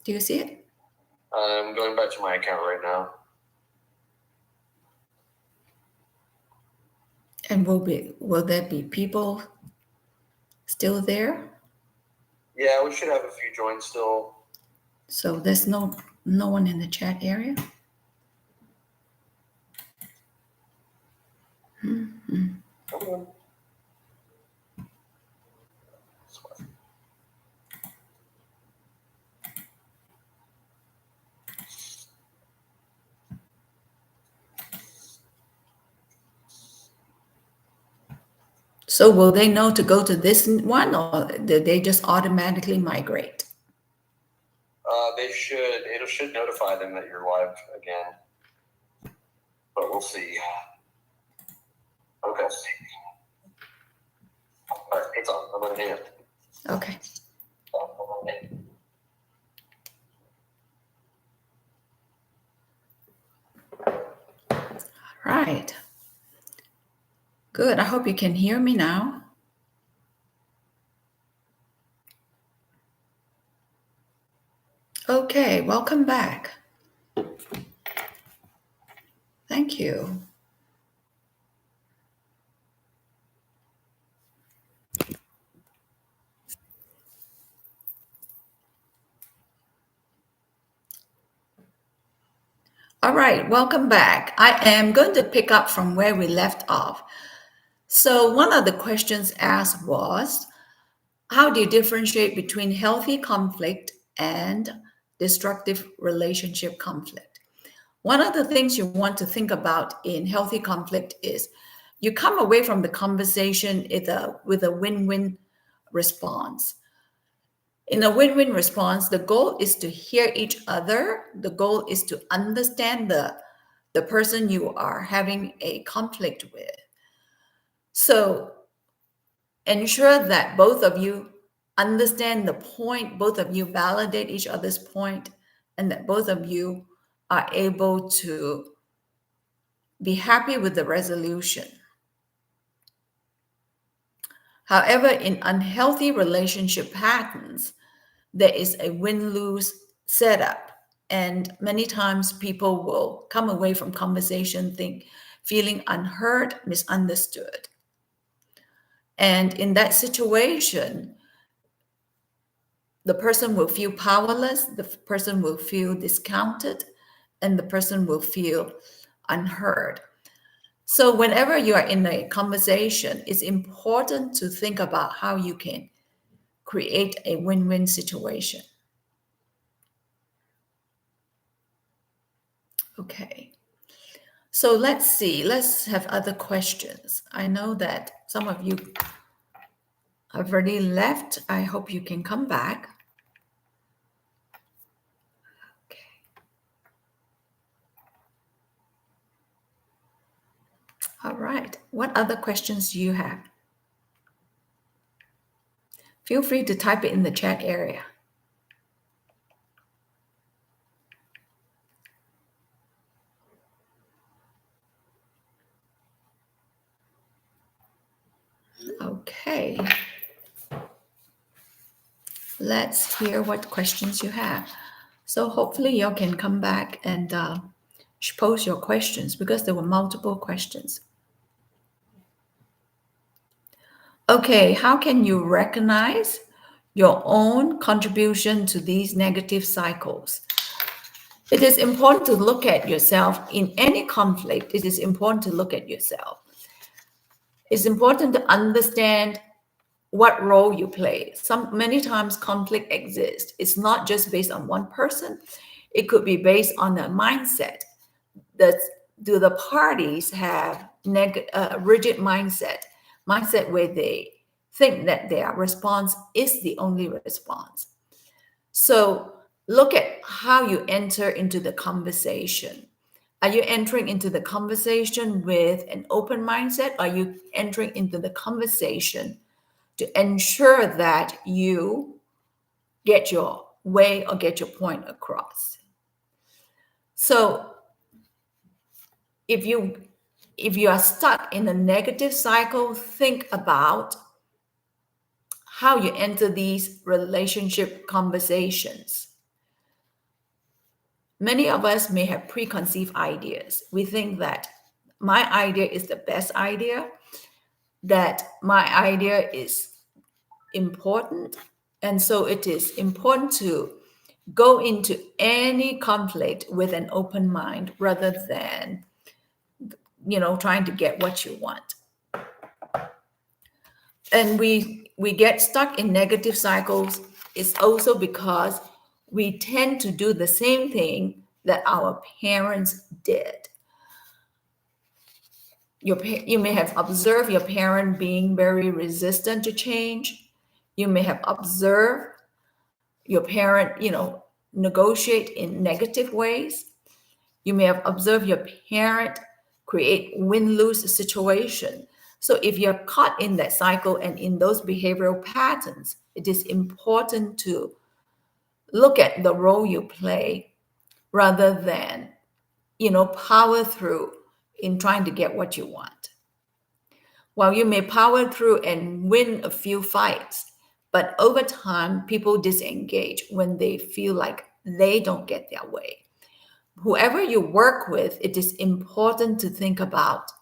Do you see it? I'm going back to my account right now. And will there be people still there? Yeah, we should have a few joins still. So there's no one in the chat area? Come on. So will they know to go to this one, or do they just automatically migrate? They should. It should notify them that you're live again. But we'll see. Okay. All right, it's on. I'm gonna hang up. Okay. Right. Good. I hope you can hear me now. Okay, welcome back. Thank you. All right, welcome back. I am going to pick up from where we left off. So, one of the questions asked was, how do you differentiate between healthy conflict and destructive relationship conflict? One of the things you want to think about in healthy conflict is you come away from the conversation with a win-win response. In a win-win response, the goal is to hear each other. The goal is to understand the person you are having a conflict with. So ensure that both of you understand the point, both of you validate each other's point, and that both of you are able to be happy with the resolution. However, in unhealthy relationship patterns, there is a win-lose setup. And many times people will come away from conversation feeling unheard, misunderstood. And in that situation, the person will feel powerless, the person will feel discounted, and the person will feel unheard. So, whenever you are in a conversation, it's important to think about how you can create a win win situation. Okay. So, let's see. Let's have other questions. I know that some of you have already left. I hope you can come back. Okay. All right. What other questions do you have? Feel free to type it in the chat area. Okay. Let's hear what questions you have. So hopefully you can come back and pose your questions because there were multiple questions. Okay, how can you recognize your own contribution to these negative cycles? It is important to look at yourself in any conflict. It is important to look at yourself. It's important to understand what role you play. Many times conflict exists. It's not just based on one person. It could be based on a mindset. Do the parties have rigid mindset where they think that their response is the only response? So look at how you enter into the conversation. Are you entering into the conversation with an open mindset? Are you entering into the conversation to ensure that you get your way or get your point across? So if you are stuck in a negative cycle, think about how you enter these relationship conversations. Many of us may have preconceived ideas. We think that my idea is the best idea, that my idea is important. And so it is important to go into any conflict with an open mind rather than, trying to get what you want. And we get stuck in negative cycles is also because we tend to do the same thing that our parents did. You may have observed your parent being very resistant to change. You may have observed your parent, negotiate in negative ways. You may have observed your parent create win-lose situation. So if you're caught in that cycle and in those behavioral patterns, it is important to look at the role you play rather than, power through in trying to get what you want. While you may power through and win a few fights, but over time, people disengage when they feel like they don't get their way. Whoever you work with, it is important to think about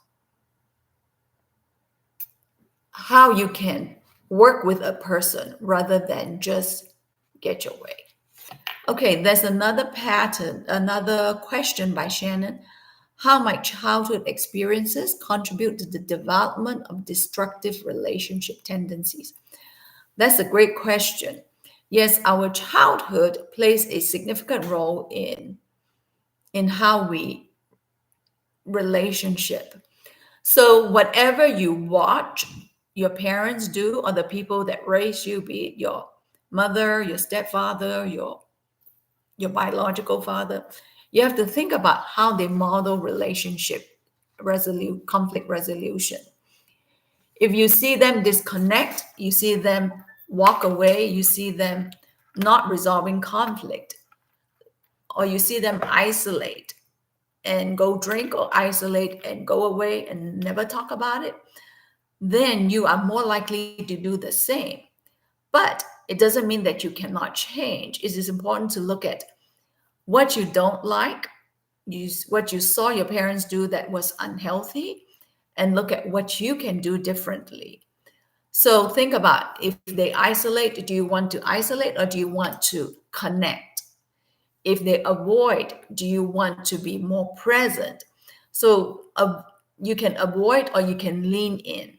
how you can work with a person rather than just get your way. Okay, there's another pattern, another question by Shannon. How might childhood experiences contribute to the development of destructive relationship tendencies? That's a great question. Yes, our childhood plays a significant role in how we relationship. So whatever you watch your parents do or the people that raise you, be it your mother, your stepfather, your biological father, you have to think about how they model conflict resolution. If you see them disconnect, you see them walk away, you see them not resolving conflict, or you see them isolate and go drink, or isolate and go away and never talk about it, then you are more likely to do the same. But it doesn't mean that you cannot change. It is important to look at what you don't like, what you saw your parents do that was unhealthy, and look at what you can do differently. So think about, if they isolate, do you want to isolate or do you want to connect? If they avoid, do you want to be more present? So you can avoid or you can lean in.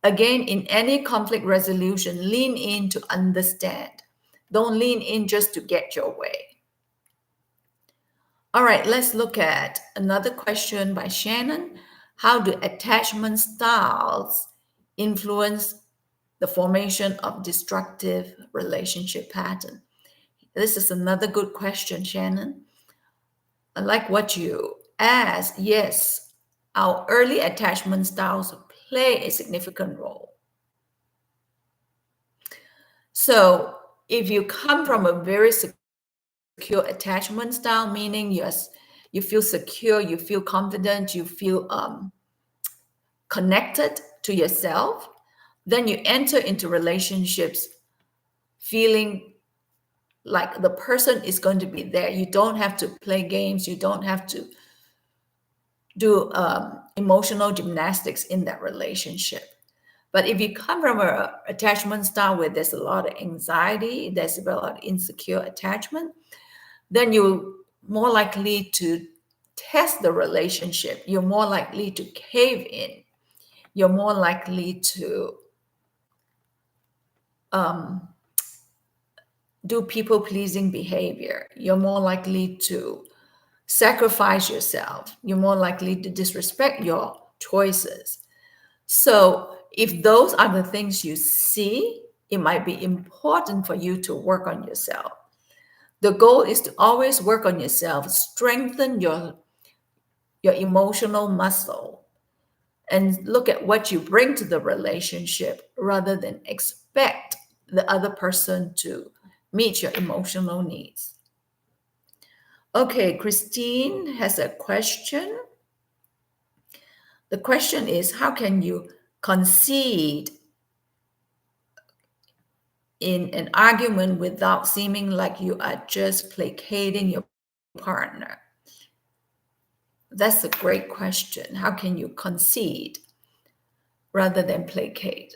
Again, in any conflict resolution, lean in to understand. Don't lean in just to get your way. All right, let's look at another question by Shannon. How do attachment styles influence the formation of destructive relationship pattern? This is another good question, Shannon. I like what you asked. Yes, our early attachment styles play a significant role. So if you come from a very secure attachment style, meaning you feel secure, you feel confident, you feel connected to yourself, then you enter into relationships feeling like the person is going to be there. You don't have to play games. You don't have to do emotional gymnastics in that relationship. But if you come from an attachment style where there's a lot of anxiety, there's a lot of insecure attachment, then you're more likely to test the relationship. You're more likely to cave in. You're more likely to do people-pleasing behavior. You're more likely to sacrifice yourself. You're more likely to disrespect your choices. So if those are the things you see, it might be important for you to work on yourself. The goal is to always work on yourself, strengthen your emotional muscle, and look at what you bring to the relationship rather than expect the other person to meet your emotional needs. Okay, Christine has a question. The question is, how can you concede in an argument without seeming like you are just placating your partner? That's a great question. How can you concede rather than placate?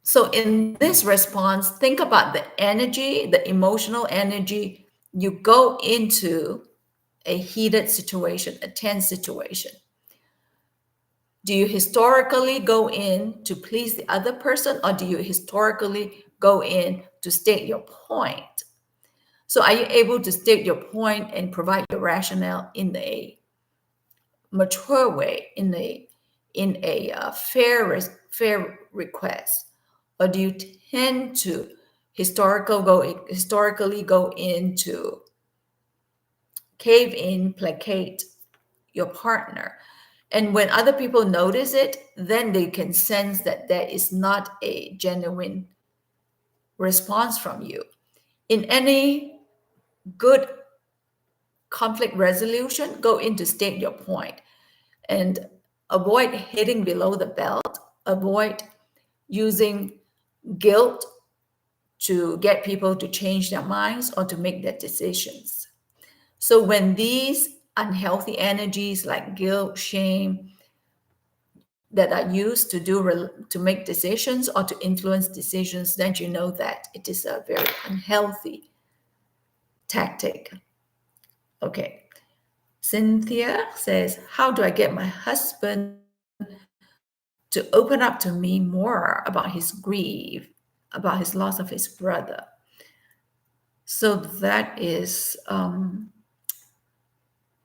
So, in this response, think about the energy, the emotional energy you go into a heated situation, a tense situation. Do you historically go in to please the other person, or do you historically go in to state your point? So, are you able to state your point and provide your rationale in a mature way, in a fair request, or do you tend to historically go into cave in, placate your partner? And when other people notice it, then they can sense that there is not a genuine response from you. In any good conflict resolution, go in to state your point and avoid hitting below the belt, avoid using guilt to get people to change their minds or to make their decisions. So when these unhealthy energies like guilt, shame, that are used to make decisions or to influence decisions, then you know that it is a very unhealthy tactic. Okay. Cynthia says, how do I get my husband to open up to me more about his grief, about his loss of his brother? So that is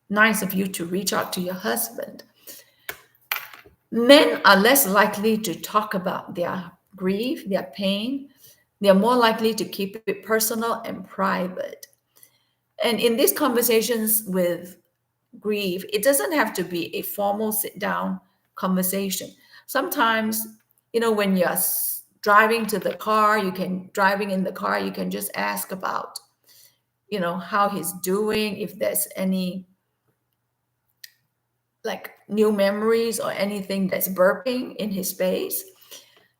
nice of you to reach out to your husband. Men are less likely to talk about their grief, their pain. They're more likely to keep it personal and private. And in these conversations with grief, it doesn't have to be a formal sit down conversation. Sometimes, when you're driving to the car, driving in the car, you can just ask about, how he's doing, if there's any like new memories or anything that's burping in his space,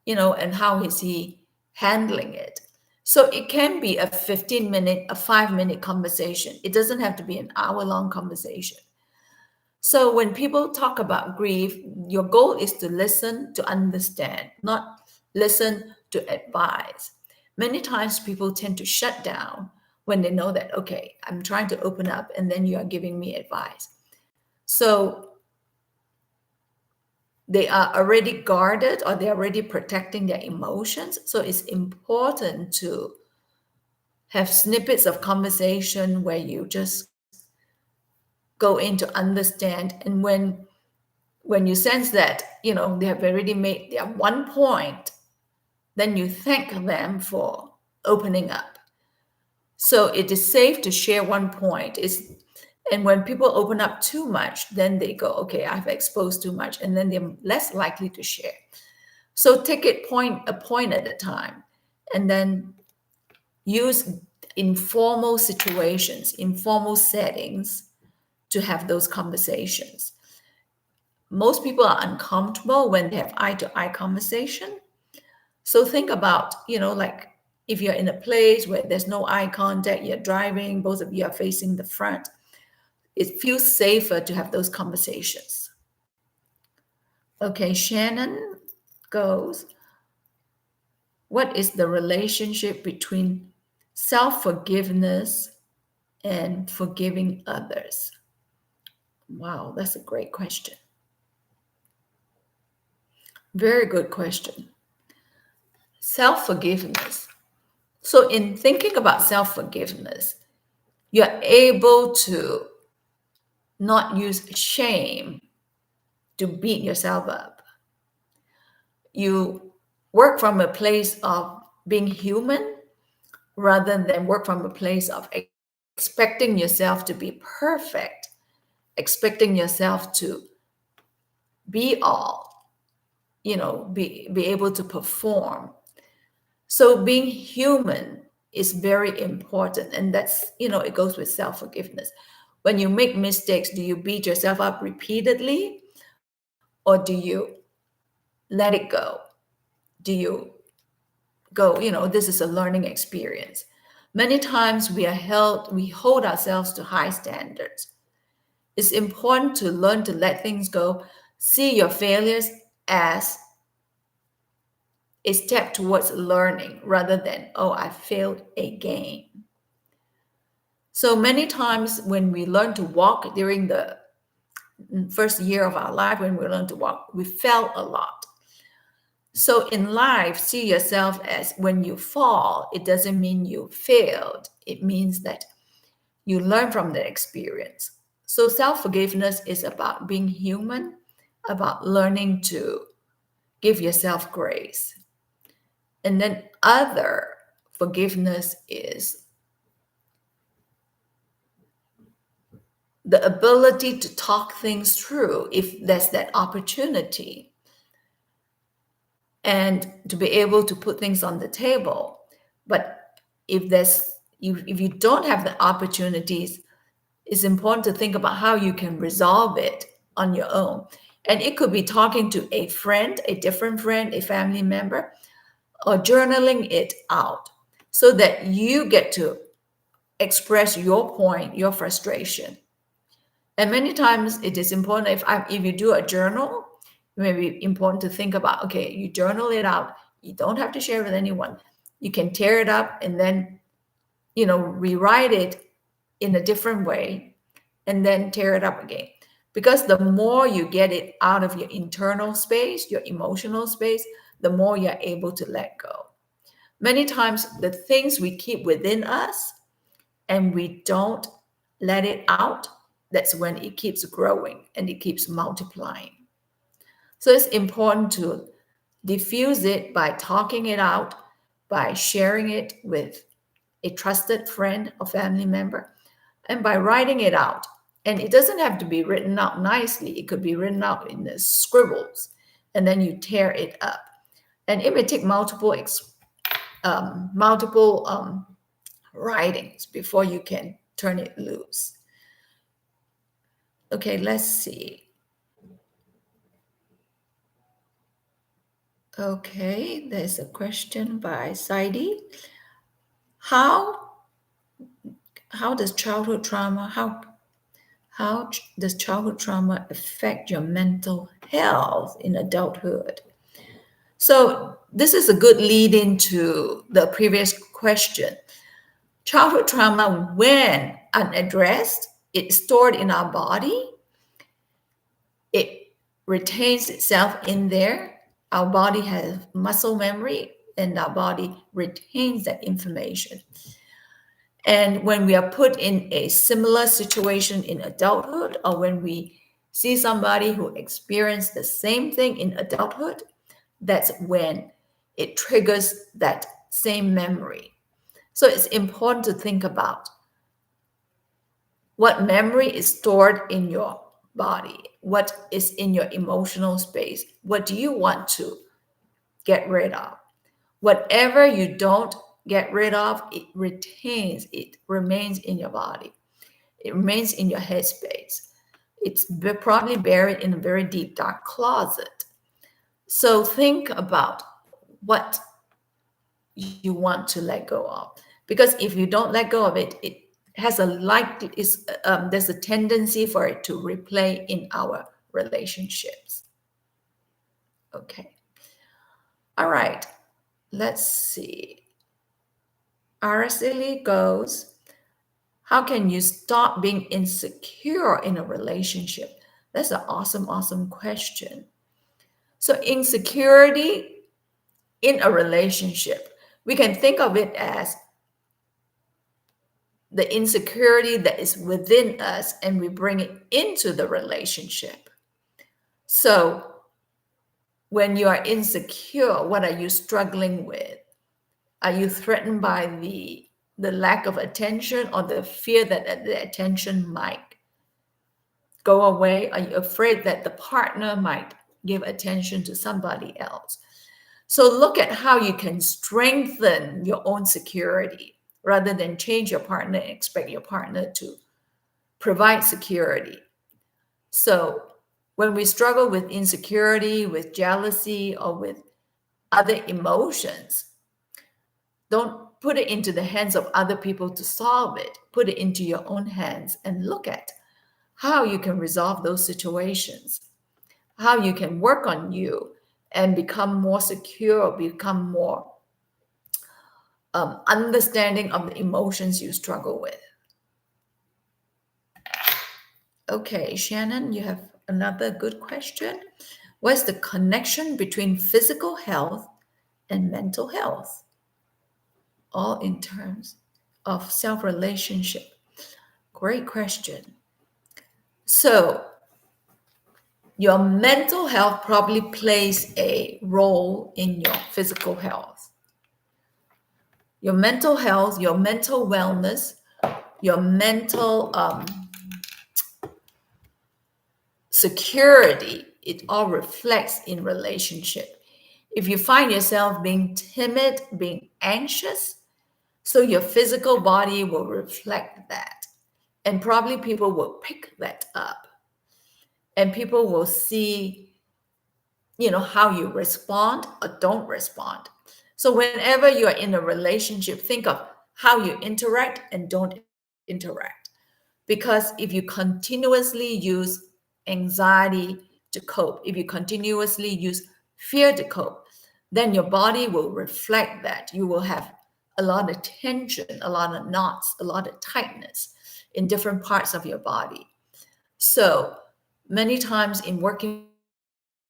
and how is he handling it. So it can be a 15-minute, a 5-minute conversation. It doesn't have to be an hour-long conversation. So when people talk about grief, your goal is to listen, to understand, not listen to advise. Many times people tend to shut down when they know that, okay, I'm trying to open up and then you are giving me advice. So they are already guarded or they're already protecting their emotions. So it's important to have snippets of conversation where you just go in to understand. And when you sense that, they have already made their one point, then you thank them for opening up. So it is safe to share one point. And when people open up too much, then they go, okay, I've exposed too much, and then they're less likely to share. So take it a point at a time, and then use informal situations, informal settings to have those conversations. Most people are uncomfortable when they have eye-to-eye conversation. So think about, like if you're in a place where there's no eye contact, you're driving, both of you are facing the front, it feels safer to have those conversations. Okay, Shannon goes, what is the relationship between self-forgiveness and forgiving others? Wow, that's a great question. Very good question. Self-forgiveness. So in thinking about self-forgiveness, you're able to not use shame to beat yourself up. You work from a place of being human rather than work from a place of expecting yourself to be perfect, expecting yourself to be all, be able to perform. So being human is very important. And that's, it goes with self-forgiveness. When you make mistakes, do you beat yourself up repeatedly, or do you let it go? Do you go, this is a learning experience? Many times we hold ourselves to high standards. It's important to learn to let things go. See your failures as a step towards learning rather than, oh, I failed again. So many times when we learn to walk during the first year of our life, when we learn to walk, we fell a lot. So in life, see yourself as when you fall, it doesn't mean you failed. It means that you learn from the experience. So self-forgiveness is about being human, about learning to give yourself grace. And then other forgiveness is the ability to talk things through if there's that opportunity, and to be able to put things on the table. But if you don't have the opportunities, it's important to think about how you can resolve it on your own. And it could be talking to a friend, a different friend, a family member, or journaling it out so that you get to express your point, your frustration. And many times it is important, if you do a journal, it may be important to think about, okay, you journal it out. You don't have to share with anyone. You can tear it up and then, rewrite it in a different way and then tear it up again. Because the more you get it out of your internal space, your emotional space, the more you're able to let go. Many times the things we keep within us and we don't let it out, that's when it keeps growing and it keeps multiplying. So it's important to diffuse it by talking it out, by sharing it with a trusted friend or family member, and by writing it out. And it doesn't have to be written out nicely. It could be written out in the scribbles, and then you tear it up. And it may take multiple writings before you can turn it loose. Okay, let's see. Okay, there's a question by Saidi. How does childhood trauma affect your mental health in adulthood? So this is a good lead into the previous question. Childhood trauma, when unaddressed, it's stored in our body. It retains itself in there. Our body has muscle memory, and our body retains that information. And when we are put in a similar situation in adulthood, or when we see somebody who experienced the same thing in adulthood, that's when it triggers that same memory. So it's important to think about what memory is stored in your body, what is in your emotional space, what do you want to get rid of. Whatever you don't get rid of, it remains in your body. It remains in your headspace. It's probably buried in a very deep, dark closet. So think about what you want to let go of. Because if you don't let go of it, it has there's a tendency for it to replay in our relationships. Okay. All right. Let's see. Araceli goes, how can you stop being insecure in a relationship? That's an awesome question. So insecurity in a relationship, we can think of it as the insecurity that is within us and we bring it into the relationship. So when you are insecure, what are you struggling with? Are you threatened by the lack of attention or the fear that the attention might go away? Are you afraid that the partner might give attention to somebody else? So look at how you can strengthen your own security rather than change your partner and expect your partner to provide security. So when we struggle with insecurity, with jealousy, or with other emotions, don't put it into the hands of other people to solve it. Put it into your own hands and look at how you can resolve those situations, how you can work on you and become more secure, become more understanding of the emotions you struggle with. Okay, Shannon, you have another good question. What's the connection between physical health and mental health? All in terms of self-relationship. Great question. So, your mental health probably plays a role in your physical health. Your mental health, your mental wellness, your mental security, it all reflects in relationship. If you find yourself being timid, being anxious, so your physical body will reflect that. And probably people will pick that up. And people will see, how you respond or don't respond. So whenever you are in a relationship, think of how you interact and don't interact. Because if you continuously use anxiety to cope, if you continuously use fear to cope, then your body will reflect that. You will have a lot of tension, a lot of knots, a lot of tightness in different parts of your body. So many times in working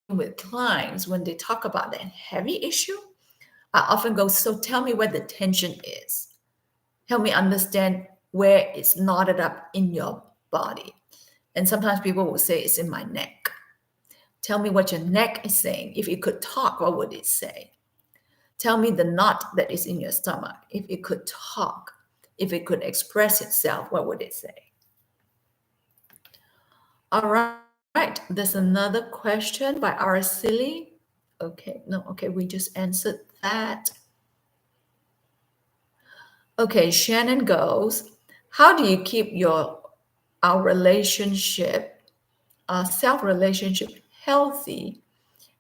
with clients, when they talk about that heavy issue, I often go, so tell me where the tension is. Help me understand where it's knotted up in your body. And sometimes people will say it's in my neck. Tell me what your neck is saying. If it could talk, what would it say? Tell me the knot that is in your stomach. If it could talk, if it could express itself, what would it say? All right, there's another question by Araceli. Okay, we just answered that. Okay, Shannon goes, how do you keep our relationship, our self-relationship healthy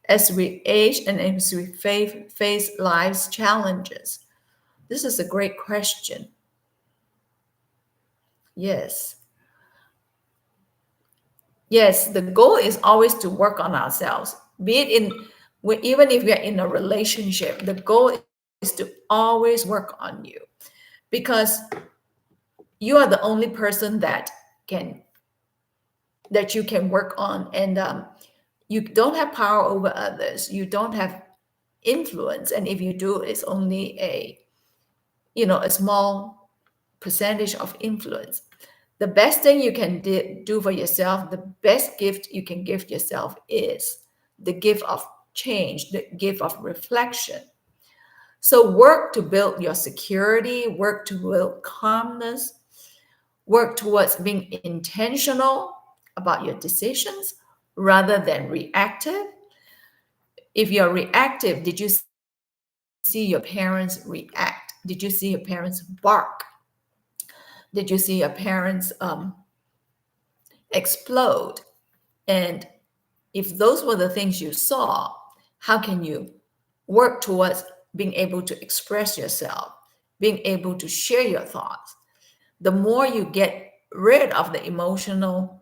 as we age and as we face life's challenges? This is a great question. Yes. Yes, the goal is always to work on ourselves. Be it even if we are in a relationship, the goal is to always work on you because you are the only person that you can work on, and you don't have power over others. You don't have influence, and if you do, it's only a small percentage of influence. The best thing you can do for yourself, the best gift you can give yourself is the gift of change, the gift of reflection. So work to build your security, work to build calmness, work towards being intentional about your decisions rather than reactive. If you're reactive, did you see your parents react? Did you see your parents bark? Did you see your parents explode? And if those were the things you saw, how can you work towards being able to express yourself, being able to share your thoughts? The more you get rid of the emotional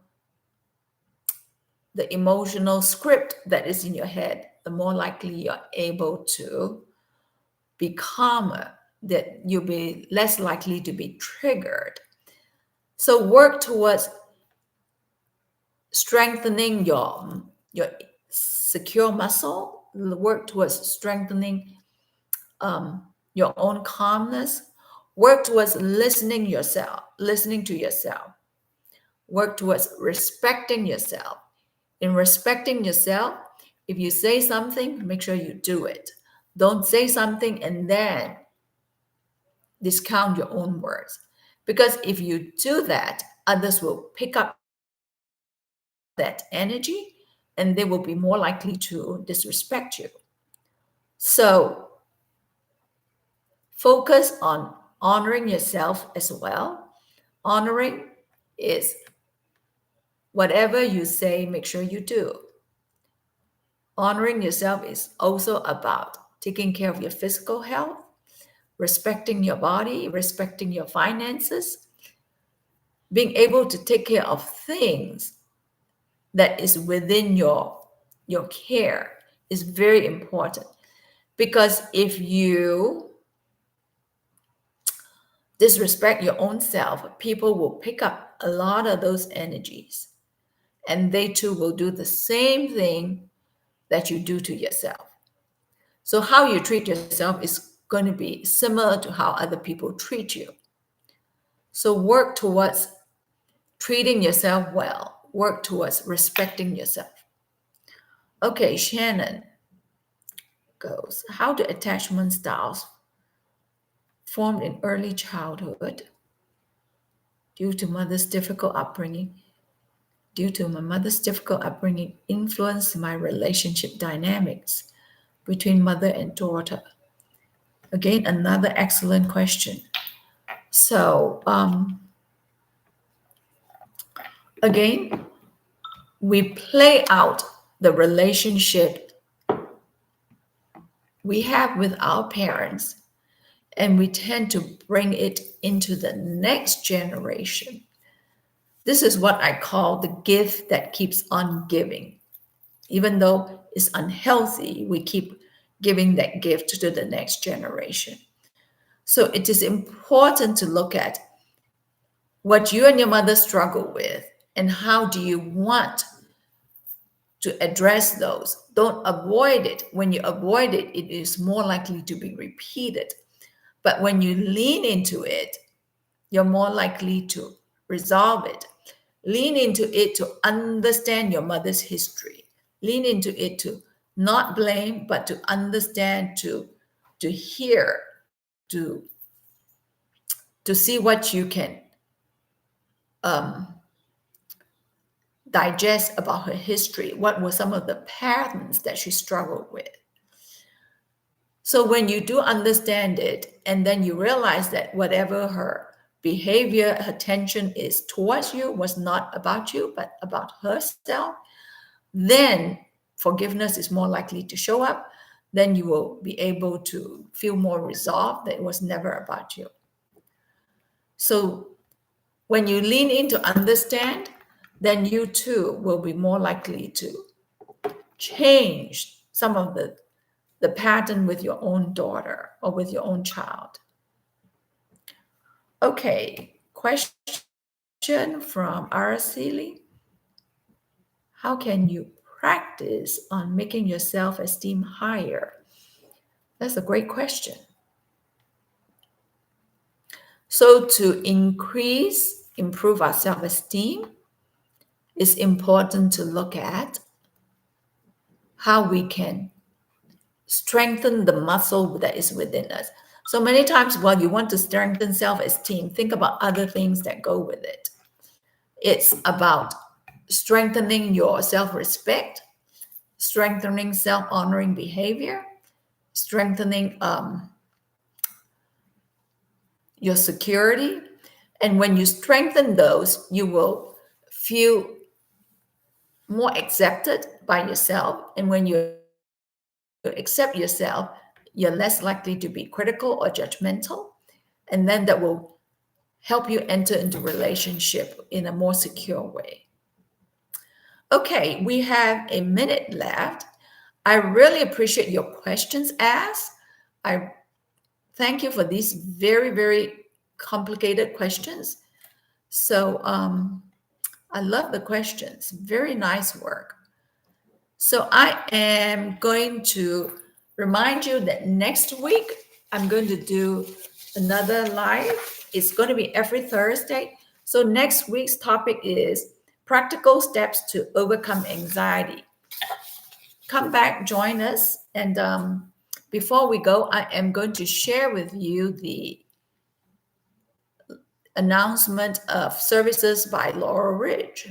script that is in your head, the more likely you're able to be calmer, that you'll be less likely to be triggered. So work towards strengthening your secure muscle, work towards strengthening your own calmness, work towards listening to yourself, work towards respecting yourself. In respecting yourself, if you say something, make sure you do it. Don't say something and then discount your own words. Because if you do that, others will pick up that energy and they will be more likely to disrespect you. So focus on honoring yourself as well. Honoring is whatever you say, make sure you do. Honoring yourself is also about taking care of your physical health, respecting your body, respecting your finances, being able to take care of things that is within your care is very important. Because if you disrespect your own self, people will pick up a lot of those energies, and they too will do the same thing that you do to yourself. So how you treat yourself is going to be similar to how other people treat you. So work towards treating yourself well, work towards respecting yourself. Okay, Shannon goes, how do attachment styles formed in early childhood due to mother's difficult upbringing due to my mother's difficult upbringing influence my relationship dynamics between mother and daughter? Again, another excellent question. So, again, we play out the relationship we have with our parents, and we tend to bring it into the next generation. This is what I call the gift that keeps on giving. Even though it's unhealthy, we keep giving that gift to the next generation. So it is important to look at what you and your mother struggle with and how do you want to address those. Don't avoid it. When you avoid it, it is more likely to be repeated. But when you lean into it, you're more likely to resolve it. Lean into it to understand your mother's history. Lean into it to not blame, but to understand, to hear, to to see what you can um, digest about her history. What were some of the patterns that she struggled with? So when you do understand it, and then you realize that whatever her behavior, her tension is towards you was not about you, but about herself, then forgiveness is more likely to show up. Then you will be able to feel more resolved that it was never about you. So when you lean in to understand, then you too will be more likely to change some of the pattern with your own daughter or with your own child. Okay, question from Araceli. How can you practice on making your self-esteem higher? That's a great question. So to improve our self-esteem, it's important to look at how we can strengthen the muscle that is within us. So many times while you want to strengthen self-esteem, think about other things that go with it. It's about strengthening your self-respect, strengthening self-honoring behavior, strengthening your security. And when you strengthen those, you will feel more accepted by yourself. And when you accept yourself, you're less likely to be critical or judgmental. And then that will help you enter into relationship in a more secure way. Okay, we have a minute left. I really appreciate your questions asked. I thank you for these very, very complicated questions. So I love the questions. Very nice work. So I am going to remind you that next week I'm going to do another live. It's going to be every Thursday. So next week's topic is practical steps to overcome anxiety. Come back, join us. And before we go, I am going to share with you the announcement of services by Laurel Ridge.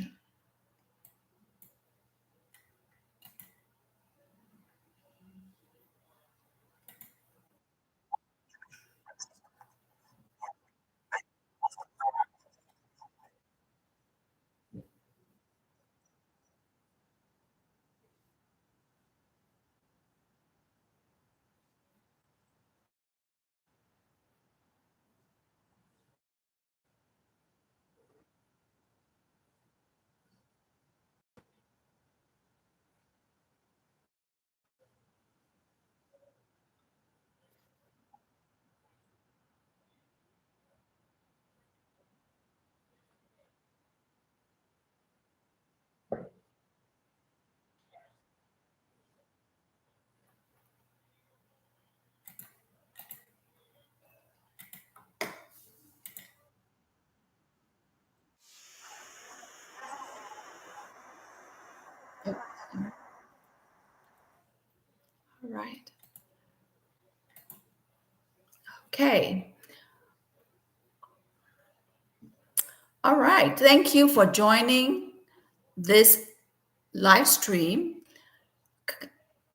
right. Okay. All right. Thank you for joining this live stream.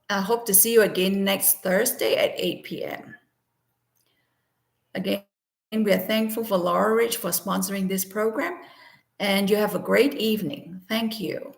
I hope to see you again next Thursday at 8 p.m. Again, we are thankful for Laurel Ridge for sponsoring this program, and you have a great evening. Thank you.